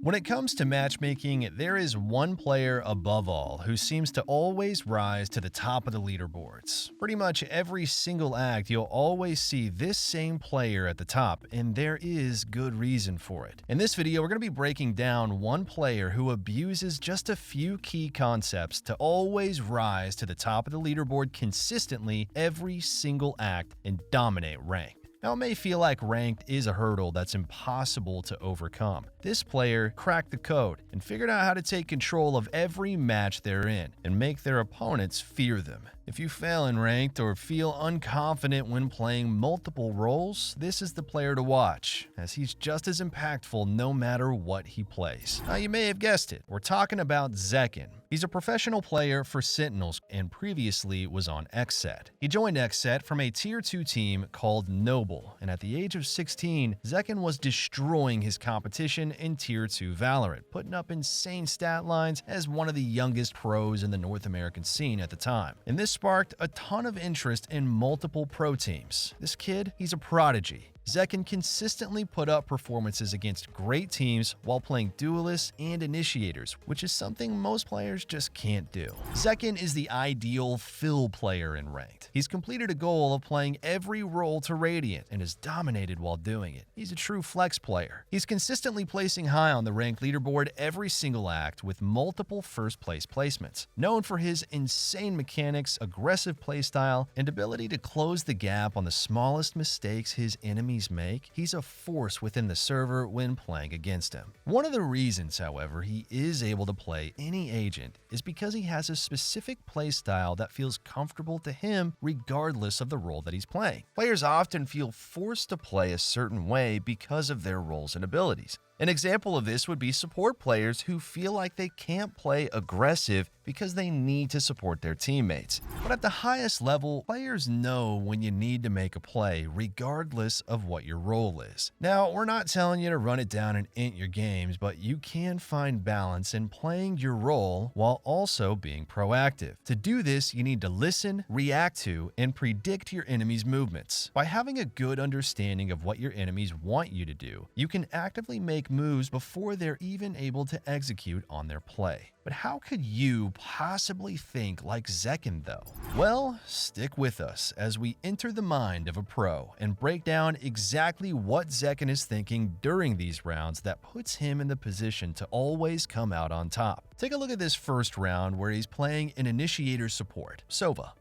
When it comes to matchmaking, there is one player above all who seems to always rise to the top of the leaderboards. Pretty much every single act, you'll always see this same player at the top, and there is good reason for it. In this video, we're going to be breaking down one player who abuses just a few key concepts to always rise to the top of the leaderboard consistently every single act and dominate rank. Now, it may feel like ranked is a hurdle that's impossible to overcome. This player cracked the code and figured out how to take control of every match they're in and make their opponents fear them. If you fail in ranked or feel unconfident when playing multiple roles, this is the player to watch, as he's just as impactful no matter what he plays. Now, you may have guessed it, we're talking about Zekken. He's a professional player for Sentinels and previously was on XSET. He joined XSET from a Tier 2 team called Noble, and at the age of 16, Zekken was destroying his competition in Tier 2 Valorant, putting up insane stat lines as one of the youngest pros in the North American scene at the time. And this sparked a ton of interest in multiple pro teams. This kid, he's a prodigy. Zekken consistently put up performances against great teams while playing duelists and initiators, which is something most players just can't do. Zekken is the ideal fill player in ranked. He's completed a goal of playing every role to Radiant and has dominated while doing it. He's a true flex player. He's consistently placing high on the ranked leaderboard every single act with multiple first place placements. Known for his insane mechanics, aggressive playstyle, and ability to close the gap on the smallest mistakes his enemies make, he's a force within the server when playing against him. One of the reasons, however, he is able to play any agent is because he has a specific playstyle that feels comfortable to him regardless of the role that he's playing. Players often feel forced to play a certain way because of their roles and abilities. An example of this would be support players who feel like they can't play aggressive because they need to support their teammates. But at the highest level, players know when you need to make a play regardless of what your role is. Now, we're not telling you to run it down and int your games, but you can find balance in playing your role while also being proactive. To do this, you need to listen, react to, and predict your enemy's movements. By having a good understanding of what your enemies want you to do, you can actively make moves before they're even able to execute on their play. But how could you possibly think like Zekken though? Well, stick with us as we enter the mind of a pro and break down exactly what Zekken is thinking during these rounds that puts him in the position to always come out on top. Take a look at this first round where he's playing an initiator support, Sova.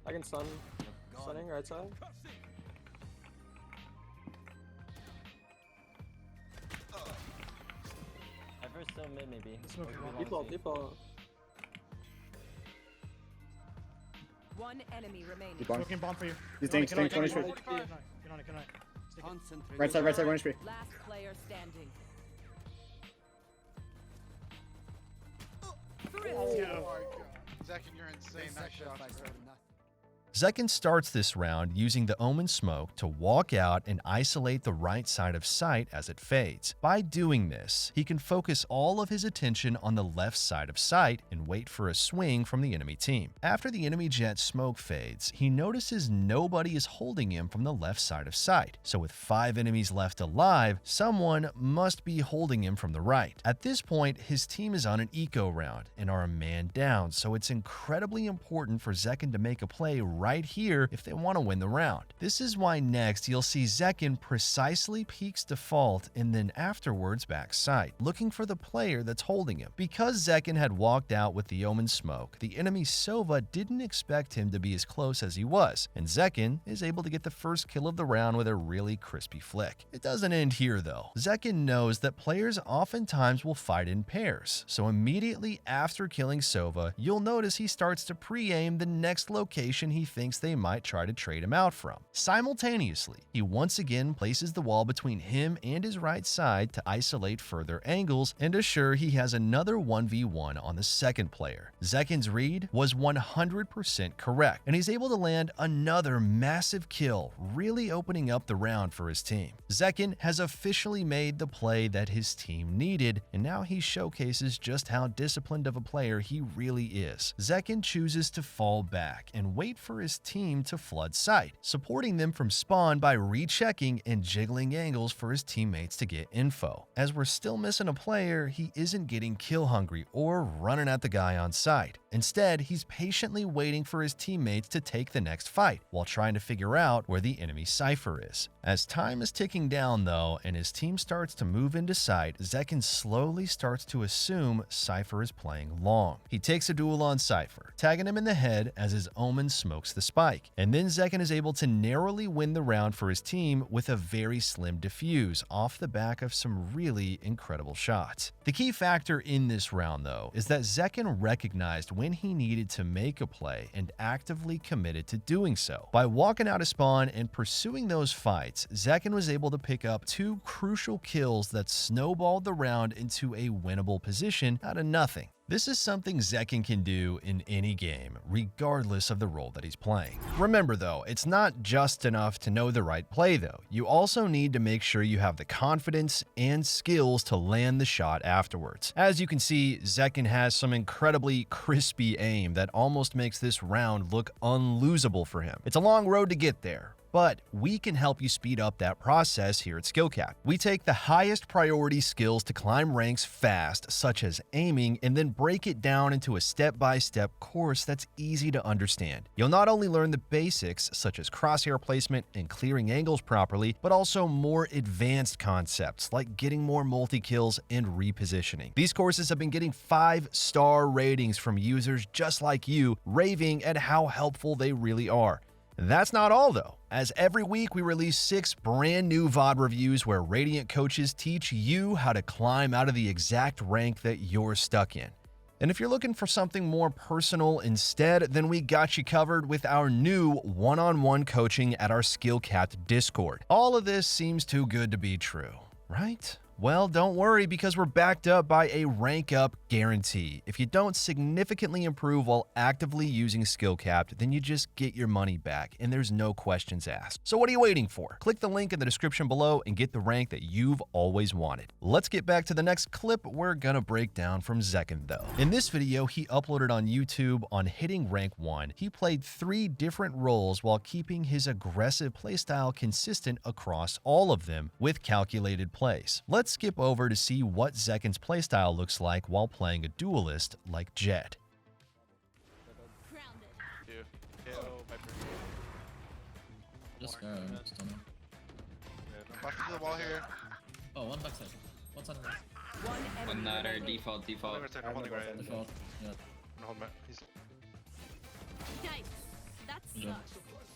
I can stunning right side. I first still mid maybe. People. One enemy remaining. Smoking bomb for you. He's staying 20 straight. Get on it. Right side, 1 HP. Last player standing. Zekken, you're insane. Nice shot. Zekken starts this round using the Omen smoke to walk out and isolate the right side of sight as it fades. By doing this, he can focus all of his attention on the left side of sight and wait for a swing from the enemy team. After the enemy jet smoke fades, he notices nobody is holding him from the left side of sight. So with 5 enemies left alive, someone must be holding him from the right. At this point, his team is on an eco round and are a man down, so it's incredibly important for Zekken to make a play right here if they want to win the round. This is why next you'll see Zekken precisely peeks default and then afterwards back sight, looking for the player that's holding him. Because Zekken had walked out with the Omen smoke, the enemy Sova didn't expect him to be as close as he was, and Zekken is able to get the first kill of the round with a really crispy flick. It doesn't end here though. Zekken knows that players oftentimes will fight in pairs, so immediately after killing Sova, you'll notice he starts to pre-aim the next location he thinks they might try to trade him out from. Simultaneously, he once again places the wall between him and his right side to isolate further angles and assure he has another 1v1 on the second player. Zekken's read was 100% correct, and he's able to land another massive kill, really opening up the round for his team. Zekken has officially made the play that his team needed, and now he showcases just how disciplined of a player he really is. Zekken chooses to fall back and wait for his his team to flood site, supporting them from spawn by rechecking and jiggling angles for his teammates to get info. As we're still missing a player, he isn't getting kill hungry or running at the guy on site. Instead, he's patiently waiting for his teammates to take the next fight while trying to figure out where the enemy Cypher is. As time is ticking down though, and his team starts to move into sight, Zekken slowly starts to assume Cypher is playing long. He takes a duel on Cypher, tagging him in the head as his Omen smokes the spike. And then Zekken is able to narrowly win the round for his team with a very slim defuse off the back of some really incredible shots. The key factor in this round though is that Zekken recognized when he needed to make a play and actively committed to doing so. By walking out of spawn and pursuing those fights, Zekken was able to pick up 2 crucial kills that snowballed the round into a winnable position out of nothing. This is something Zekken can do in any game, regardless of the role that he's playing. Remember though, it's not just enough to know the right play though. You also need to make sure you have the confidence and skills to land the shot afterwards. As you can see, Zekken has some incredibly crispy aim that almost makes this round look unlosable for him. It's a long road to get there, but we can help you speed up that process here at SkillCapped. We take the highest priority skills to climb ranks fast, such as aiming, and then break it down into a step-by-step course that's easy to understand. You'll not only learn the basics, such as crosshair placement and clearing angles properly, but also more advanced concepts like getting more multi-kills and repositioning. These courses have been getting 5-star ratings from users just like you, raving at how helpful they really are. That's not all though, as every week we release 6 brand new VOD reviews where Radiant coaches teach you how to climb out of the exact rank that you're stuck in. And if you're looking for something more personal instead, then we got you covered with our new one-on-one coaching at our SkillCapped Discord. All of this seems too good to be true, right? Well, don't worry, because we're backed up by a rank up guarantee. If you don't significantly improve while actively using SkillCapped, then you just get your money back and there's no questions asked. So what are you waiting for? Click the link in the description below and get the rank that you've always wanted. Let's get back to the next clip we're gonna break down from Zekken though. In this video he uploaded on YouTube on hitting rank 1, he played 3 different roles while keeping his aggressive playstyle consistent across all of them with calculated plays. Let's skip over to see what Zekken's playstyle looks like while playing a duelist like Jet. Just go. Back to the wall here. Oh, one backside. What's on the left? One enemy Another remaining. default. I'm holding right. Default. Yeah. Hold my. He's Yikes. That's Yeah.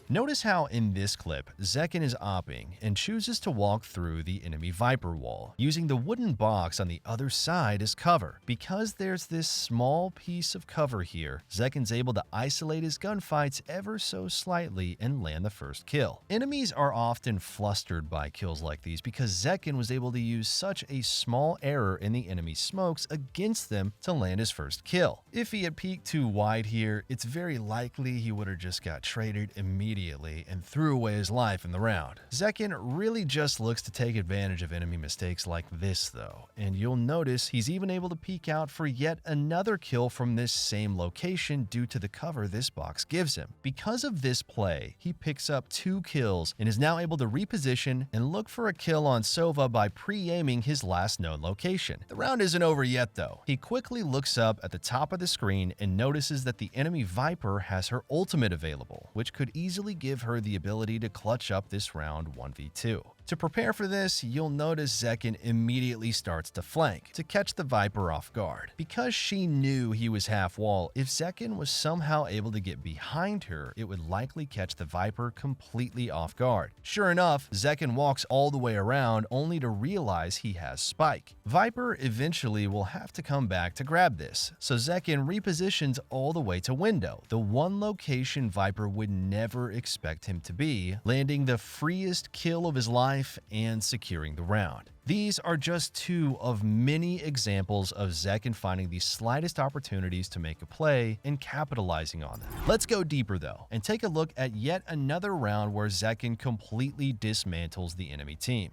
Notice how in this clip, Zekken is opping and chooses to walk through the enemy Viper wall, using the wooden box on the other side as cover. Because there's this small piece of cover here, Zekken's able to isolate his gunfights ever so slightly and land the first kill. Enemies are often flustered by kills like these because Zekken was able to use such a small error in the enemy smokes against them to land his first kill. If he had peeked too wide here, it's very likely he would have just got traded immediately and threw away his life in the round. Zekken really just looks to take advantage of enemy mistakes like this though, and you'll notice he's even able to peek out for yet another kill from this same location due to the cover this box gives him. Because of this play, he picks up 2 kills and is now able to reposition and look for a kill on Sova by pre-aiming his last known location. The round isn't over yet though. He quickly looks up at the top of the screen and notices that the enemy Viper has her ultimate available, which could easily give her the ability to clutch up this round 1v2. To prepare for this, you'll notice Zekken immediately starts to flank to catch the Viper off guard. Because she knew he was half wall, if Zekken was somehow able to get behind her, it would likely catch the Viper completely off guard. Sure enough, Zekken walks all the way around only to realize he has spike. Viper eventually will have to come back to grab this, so Zekken repositions all the way to window, the one location Viper would never expect him to be, landing the freest kill of his life and securing the round. These are just 2 of many examples of Zekken finding the slightest opportunities to make a play and capitalizing on them. Let's go deeper though and take a look at yet another round where Zekken completely dismantles the enemy team.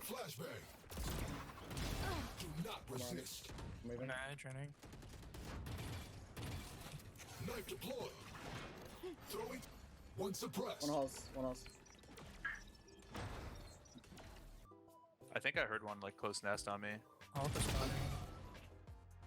Flashbang. Do not resist. Nah, training. One house, one house. I think I heard one like close nest on me.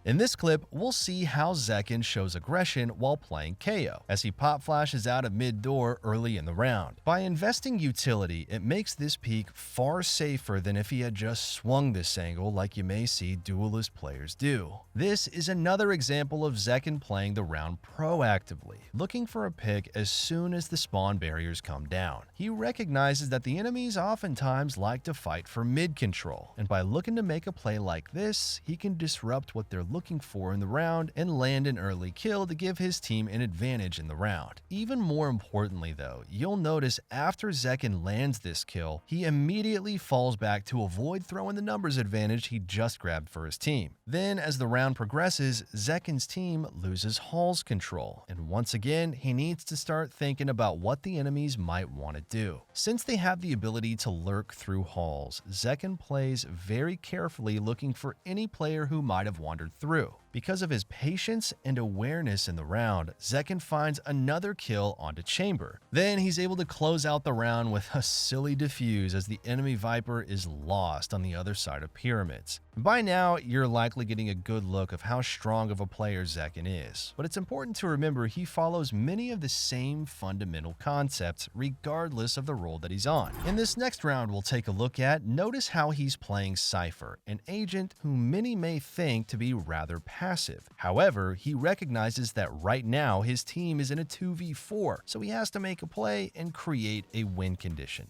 In this clip, we'll see how Zekken shows aggression while playing KO, as he pop flashes out of mid-door early in the round. By investing utility, it makes this peek far safer than if he had just swung this angle like you may see duelist players do. This is another example of Zekken playing the round proactively, looking for a pick as soon as the spawn barriers come down. He recognizes that the enemies oftentimes like to fight for mid control, and by looking to make a play like this, he can disrupt what they're looking for in the round and land an early kill to give his team an advantage in the round. Even more importantly though, you'll notice after Zekken lands this kill, he immediately falls back to avoid throwing the numbers advantage he just grabbed for his team. Then as the round progresses, Zekken's team loses Hall's control, and once again, he needs to start thinking about what the enemies might want to do. Since they have the ability to lurk through halls, Zekken plays very carefully looking for any player who might have wandered through. Because of his patience and awareness in the round, Zekken finds another kill onto Chamber. Then he's able to close out the round with a silly defuse as the enemy Viper is lost on the other side of pyramids. By now, you're likely getting a good look of how strong of a player Zekken is, but it's important to remember he follows many of the same fundamental concepts regardless of the role that he's on. In this next round we'll take a look at, notice how he's playing Cypher, an agent who many may think to be rather passive. However, he recognizes that right now his team is in a 2v4, so he has to make a play and create a win condition.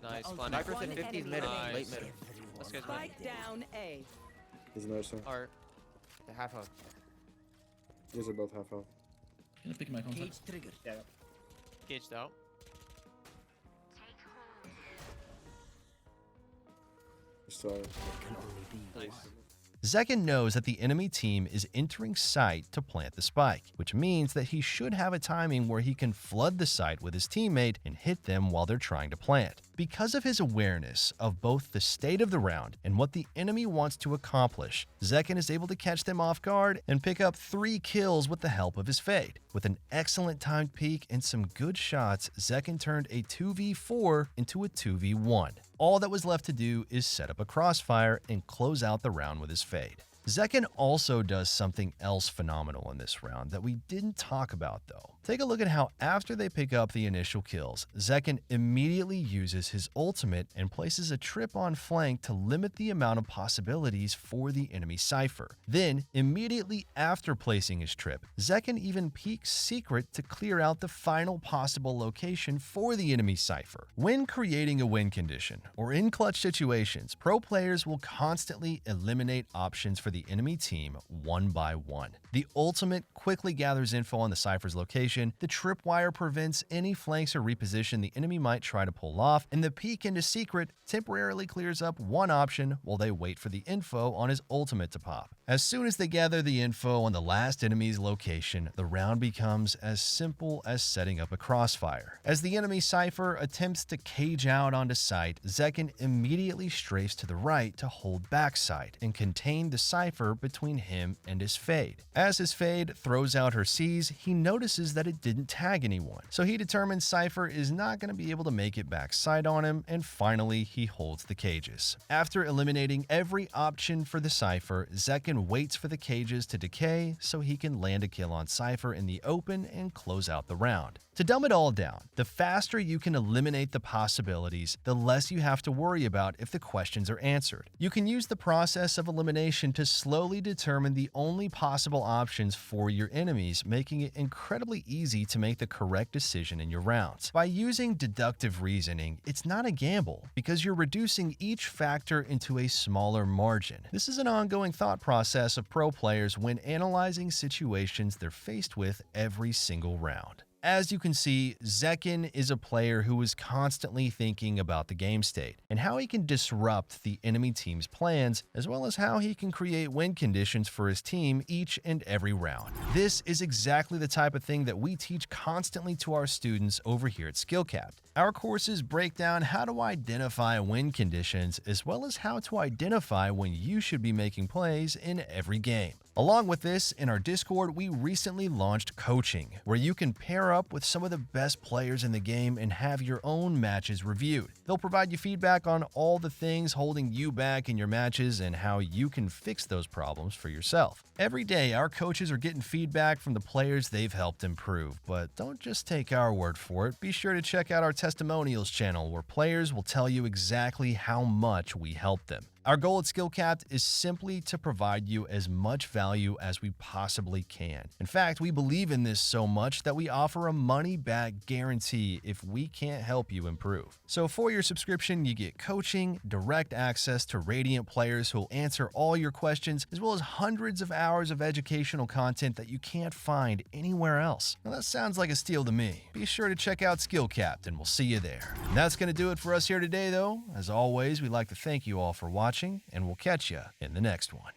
Nice. One Viper's enemy 50 mid, remaining. late mid. Let's go. Spike down A. There's another side. Or the half of. These are both half out. Can I pick my contact? Yeah. Caged out. So, Nice. Zekken knows that the enemy team is entering site to plant the spike, which means that he should have a timing where he can flood the site with his teammate and hit them while they're trying to plant. Because of his awareness of both the state of the round and what the enemy wants to accomplish, Zekken is able to catch them off guard and pick up 3 kills with the help of his fade. With an excellent timed peek and some good shots, Zekken turned a 2v4 into a 2v1. All that was left to do is set up a crossfire and close out the round with his fade. Zekken also does something else phenomenal in this round that we didn't talk about though. Take a look at how after they pick up the initial kills, Zekken immediately uses his ultimate and places a trip on flank to limit the amount of possibilities for the enemy Cypher. Then, immediately after placing his trip, Zekken even peeks secret to clear out the final possible location for the enemy Cypher. When creating a win condition, or in clutch situations, pro players will constantly eliminate options for the enemy team one by one. The ultimate quickly gathers info on the Cypher's location, the tripwire prevents any flanks or reposition the enemy might try to pull off, and the peek into secret temporarily clears up one option while they wait for the info on his ultimate to pop. As soon as they gather the info on the last enemy's location, the round becomes as simple as setting up a crossfire. As the enemy Cypher attempts to cage out onto site, Zekken immediately strafes to the right to hold back sight and contain the Cypher between him and his fade. As his fade throws out her C's, he notices that it didn't tag anyone, so he determines Cypher is not going to be able to make it back sight on him, and finally he holds the cages. After eliminating every option for the Cypher, Zekken waits for the cages to decay so he can land a kill on Cypher in the open and close out the round. To dumb it all down, the faster you can eliminate the possibilities, the less you have to worry about if the questions are answered. You can use the process of elimination to slowly determine the only possible options for your enemies, making it incredibly easy to make the correct decision in your rounds. By using deductive reasoning, it's not a gamble because you're reducing each factor into a smaller margin. This is an ongoing thought process of pro players when analyzing situations they're faced with every single round. As you can see, Zekken is a player who is constantly thinking about the game state and how he can disrupt the enemy team's plans, as well as how he can create win conditions for his team each and every round. This is exactly the type of thing that we teach constantly to our students over here at SkillCapped. Our courses break down how to identify win conditions, as well as how to identify when you should be making plays in every game. Along with this, in our Discord, we recently launched coaching, where you can pair up with some of the best players in the game and have your own matches reviewed. They'll provide you feedback on all the things holding you back in your matches and how you can fix those problems for yourself. Every day, our coaches are getting feedback from the players they've helped improve, but don't just take our word for it. Be sure to check out our testimonials channel, where players will tell you exactly how much we helped them. Our goal at SkillCapped is simply to provide you as much value as we possibly can. In fact, we believe in this so much that we offer a money-back guarantee if we can't help you improve. So for your subscription, you get coaching, direct access to Radiant players who will answer all your questions, as well as hundreds of hours of educational content that you can't find anywhere else. Now that sounds like a steal to me. Be sure to check out SkillCapped and we'll see you there. And that's going to do it for us here today though. As always, we'd like to thank you all for watching, and we'll catch you in the next one.